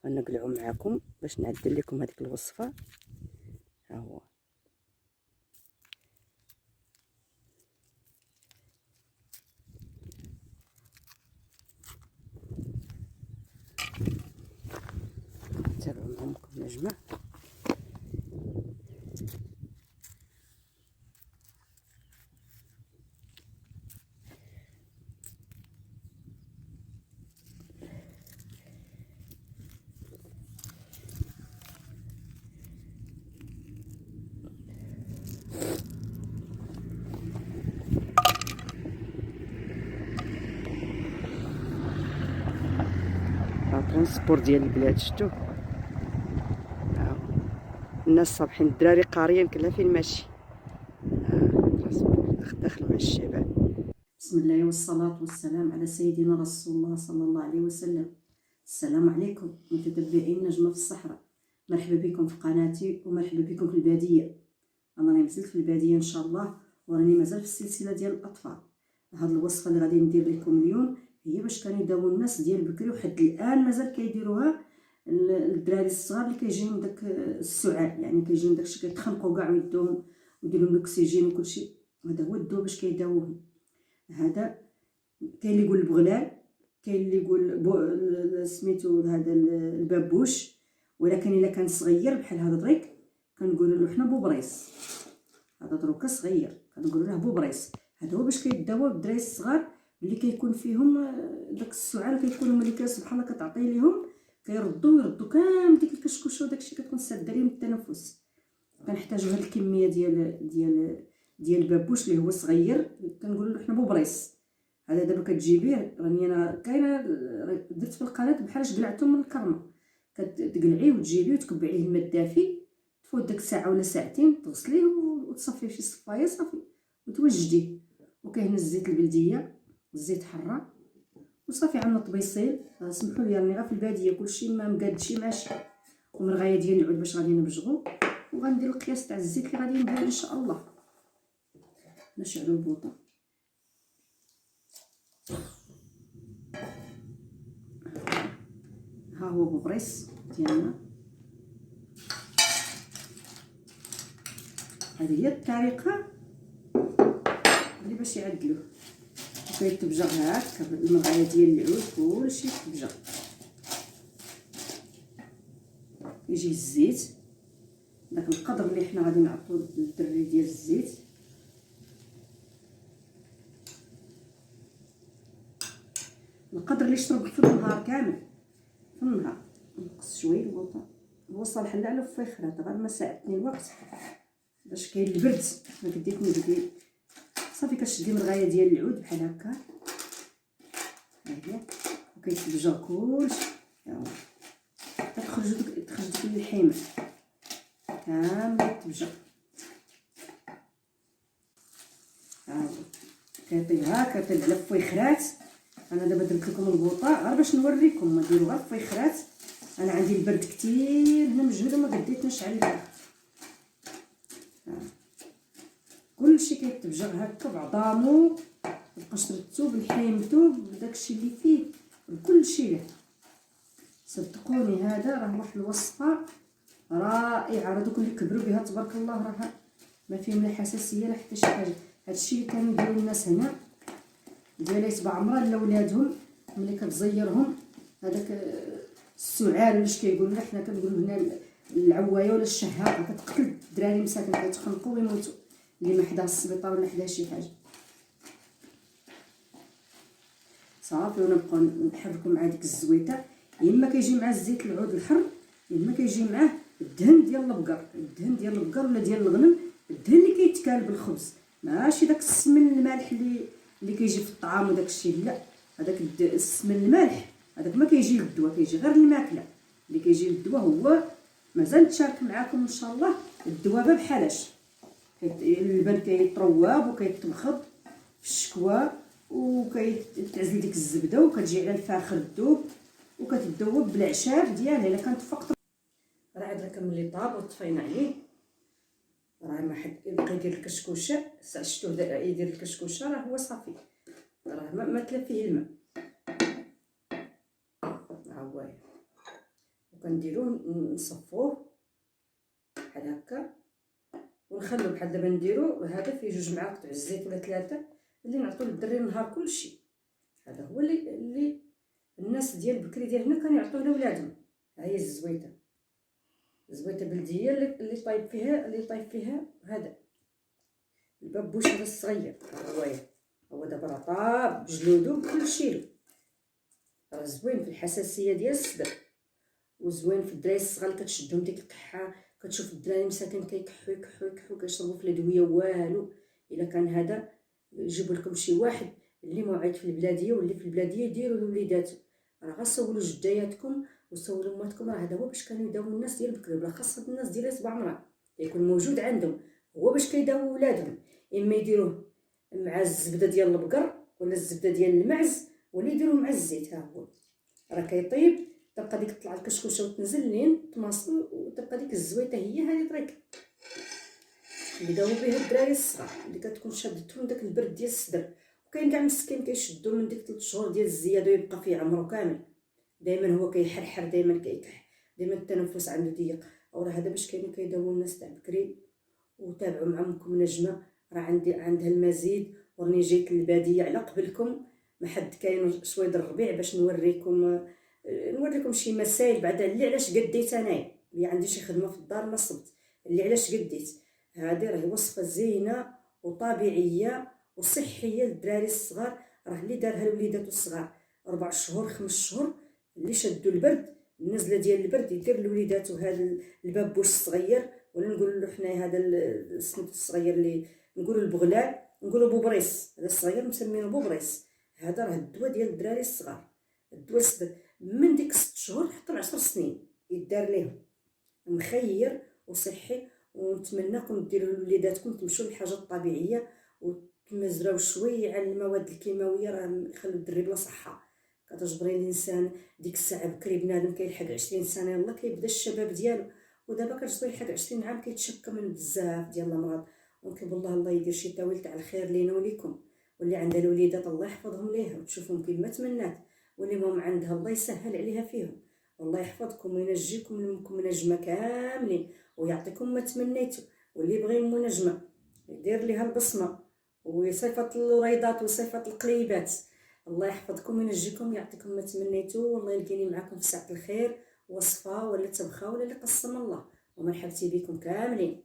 غنقلعو معاكم باش نعدل لكم هذيك الوصفه. ها هو تابعوا معكم نجمه. ترونسبور ديال البلاد شفتوا، الناس صابحين، الدراري قاريين كلها فين ماشي. ترونسبور داخل مع الشباب. بسم الله والصلاة والسلام على سيدنا رسول الله صلى الله عليه وسلم. السلام عليكم متتبعين نجمة في الصحراء، مرحبا بكم في قناتي ومرحبا بكم في البادية. انا راني مازلت في البادية ان شاء الله، وراني مازال في السلسلة ديال الاطفال. هاد الوصفة اللي غادي ندير لكم اليوم هي باش كانوا يداووا الناس ديال بكري وحد الان مازال كيديروها الدراري الصغار اللي كيجيهم داك السعال، يعني كيجيهم داكشي كيتخنقوا كاع ويدوهم ويديروا لهم الاكسجين وكلشي. هذا هو الدواء باش كيداووهم. هذا كاين اللي يقول البغلال، كاين اللي يقول سميتو هذا البابوش، ولكن الا كان صغير بحال هذا دريك كنقولوا له حنا بوبريس. هذا دروكا صغير كنقولوا له بوبريس. هذا هو باش كيداووا الدراري الصغار اللي كيكون فيهم داك السعال، كيكونوا ملي سبحان الله كتعطي ليهم يردوا كامل ديك الكشكوشه وداكشي كتكون ساده ليهم التنفس. كنحتاجوا هاد الكميه ديال البابوش اللي هو صغير، كنقولوا له حنا بوبريس. هذا دابا كتجيبيه، راني انا كاينه درت في القناه بحالاش قلعته من الكرمه، كتقلعيه وتجيبيه وتكبي عليه الماء الدافي، تفوت داك ساعه ولا ساعتين تغسليه وتصفيه في شي صفايه صافي وتوجديه. وكاين الزيت البلديه، الزيت حاره وصافي. عندنا الطبيصيل، سمحوا لي راني غير في الباديه كلشي ما مقادشي ماشي، ومرغايه ديال العود باش غادي نبجغو، وغندير القياس تاع الزيت اللي غادي ندير ان شاء الله. نشعلوا البوطه. ها هو بوبريس ديالنا. هذه هي الطريقه اللي باش يعدلوه. كيتبجر هكا بالمرغايه ديال العود كلشي يتبجر. يجي الزيت داك القدر اللي حنا غادي نعطيو للدري ديال الزيت. القدر اللي يشرب في النهار كامل، في النهار. نقص شويه البوطه، هو صالح لا على الفيخرات، غير ما ساعدتني الوقت باش كاين البرد ما كديك نبدي. صافي كتشدي مرغايه ديال العود بحال هكا، ها هي، وكيتبجر كلشي. تخرج ديك اللحيمه كامله تبجر. ها هو كيطيب هكا، كيطيب على الفيخرات. انا دابا درت لكم البوطه غير باش نوريكم، ما ديروا غير الفيخرات. انا عندي البرد كثير هنا مجهده وما قديت نشعل الفيخ. كلشي كيتبجر هكا بعظامو، بقشرتو بلحيمتو بداكشي اللي فيه بكلشي له. صدقوني هذا راه واحد الوصفه رائعه. راه دوك اللي كبروا بها تبارك الله راه ما فيهم لا حساسيه لا حتى شي حاجه. هادشي اللي كانوا يديروا الناس هنا ديال يتبع عمرها لاولادهم ملي كتزيرهم هذاك السعال، واش كيقولوا حنا كنقولوا هنا العوايه ولا الشهاقه، كتقتل الدراري مساكن كيتخنقوا ويموتوا اللي ما حداه السبيطار ولا حداه شي حاجه. صافي ونبقاو نحركوا مع ديك الزويته. يا اما كيجي مع الزيت العود الحر، يا اما كيجي معاه الدهن ديال البقر، الدهن ديال البقر ولا ديال الغنم، الدهن اللي كيتكال بالخبز، ماشي داك السمن المالح اللي كيجي في الطعام وداك الشيء. لا، هذاك السمن المالح هذاك ما كيجي للدواء، كيجي غير الماكله. اللي كيجي للدواء هو مازال نتشارك معكم ان شاء الله الدواء بحالاش اللبن كيترواب وكيتمخض في الشكوى، وكيتعزل ديك الزبده وكتجي على الفاخر الذوب وكتذوب بالعشاب ديالها. الا كانت فقط راه عاد لك ملي طاب وطفينا عليه، راه ما حد يبقى يدير الكشكوشه. شفتوه يدير الكشكوشه راه هو صافي، راه ما تلا فيه الماء. ها هو وكنديروه نصفوه بحال هكا ونخلو بحال دابا نديرو هذا فيه 2 معالق تاع الزيت ولا 3 اللي نعطيو للدري النهار كلشي. هذا هو اللي الناس ديال بكري ديال هنا كانوا يعطوه لولادهم. ها هي الزويته بلديه اللي طايب فيها هذا البابوش هذا الصغير. هو دابا راه طاب بجلودو بكلشي له، راه زوين في الحساسيه ديال الصدر، وزوين في الدراري الصغار اللي كتشدهم ديك الكحه. كتشوف الدراري مساكن كيكحوا كيشربوا في الادويه والو. الا كان هذا يجيبوا لكم شي واحد اللي موعد في البلاديه واللي في البلاديه يديروا لوليداتو. راه غير سولوا جداياتكم وسولوا اماتكم، راه هذا هو باش كانوا يداووا الناس ديال بكري، بالاخص هاد الناس ديال صباع عمران يكون موجود عندهم، هو باش كيداووا ولادهم. اما يديروه مع الزبده ديال البقر ولا الزبده ديال المعز، ولا يديروه مع الزيت. ها هو راه كيطيب، تبقى ديك طلع الكشكوشه وتنزل لين تماصل، وتبقى ديك الزويته هي هذه طريقه اللي داو بها الدراري الصغار اللي كتكون شادتهم داك البرد ديال الصدر. وكاين كاع مسكين كيشدو من ديك 3 شهور ديال الزياده ويبقى فيه عمره كامل، دائما هو كيحرحر، دائما كيكح، دائما التنفس عنده ضيق. وراه هذا باش كاينين كيداووا الناس تاع بكري. وتابعوا مع امكم نجمه، راه عندها المزيد، وراني جيت للباديه على قبلكم، ما حد كاين شويه الربيع باش نوريكم شي مسائل بعدا اللي علاش قديت انايا اللي عندي شي خدمه في الدار ما صبت، اللي علاش قديت. هذه راهي وصفه زينه وطبيعيه وصحيه للدراري الصغار، راه اللي دارها لوليداتو الصغار 4 شهور 5 شهور اللي شدوا البرد، النزله ديال البرد يدير لوليداتو هذا البابوش الصغير، ولا نقولوا له حنايا هذا السميتو الصغير اللي نقولوا البغلال، نقولوا بوبريس. هذا الصغير مسمينه بوبريس. هذا راه الدواء ديال الدراري الصغار، الدواء الصدر من ديك 6 شهور حتى ل 10 سنين يدار ليهم، مخير وصحي. ونتمنىكم ديروا لوليداتكم تمشوا للحاجه الطبيعيه وتمزراو شويه على المواد الكيماويه، راه يخلوا الدري بلا صحه. كتجبري الانسان ديك الساعه بكري بنادم كيلحق 20 سنه يلا كيبدا الشباب ديالو، ودابا كتجبري يلحق 20 عام كيتشكى من بزاف ديال الامراض. ونطلب الله يدير شي تاويل تاع الخير لينا وليكم، واللي عندها الوليدات الله يحفظهم ليها وتشوفهم كما تمنات، واللي ما عندها الله يسهل عليها فيهم، والله يحفظكم وينجيكم منكم نجمه كاملين ويعطيكم ما تمنيتوا. واللي يبغي نجمه يدير ليها البصمه وصفه الوريضات وصفه القليبات. الله يحفظكم وينجيكم ويعطيكم ما تمنيتوا، والله يلقيني معكم في ساعه الخير، وصفه ولا تبخه ولا اللي قسم الله. ومرحبتي بكم كاملين.